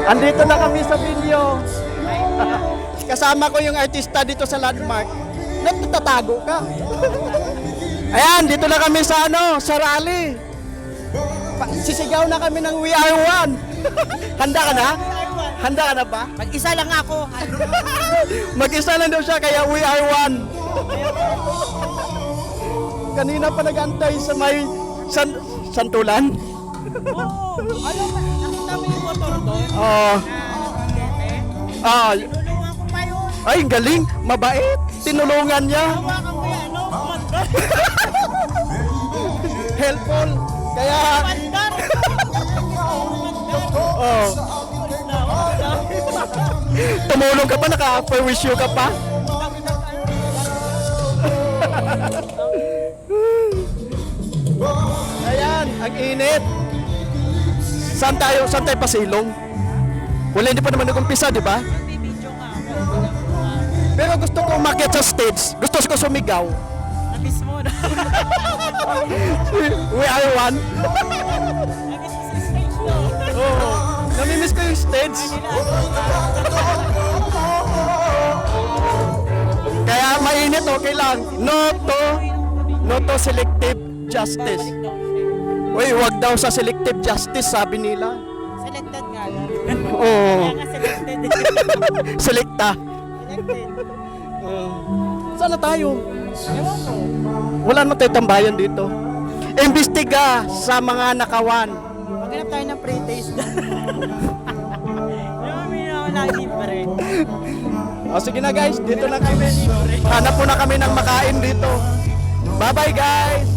Andito na kami sa video. Kasama ko yung artista dito sa Landmark. Natatago ka. Ayan, dito na kami sa sa rally. Sisigaw na kami ng We Are One. Handa ka na? Handa ka na ba? Mag-isa lang ako. Mag-isa lang daw siya, kaya We Are One. Kanina pa nag-antay sa may santulan. Oo. Alam mo, nakita mo yung motor doon? Oo. Tinulungan ko pa yun. Ay, ang galing. Mabait. Tinulungan niya. Hawakan ko yan, no? Mandar. Helpful. Kaya, Mandar. oh, tumulong ka pa, naka-wish you ka pa. Ayan, ang init. Saan tayo pasilong? Wala, hindi pa naman nag-umpisa, di ba? Bibidyo nga ako. Pero gusto ko umakyat sa stage. Gusto ko sumigaw. Namiss mo na. We Are One. Namiss mo sa stage, no? Oo. Namimiss ko yung stage. Kaya mainit, okay lang. No to selective justice. Uy, wag daw sa selective justice, sabi nila. Selected nga lang. Oo. Kaya nga selected. Selecta. Selected. Saan na tayo? Ewan ko. Wala naman tayo tambayan dito. Imbestiga sa mga nakawan. Maghanap tayo ng pre-taste. Yung minawala libre. O sige na guys, dito na kami. Hanap po na kami ng makain dito. Bye bye guys!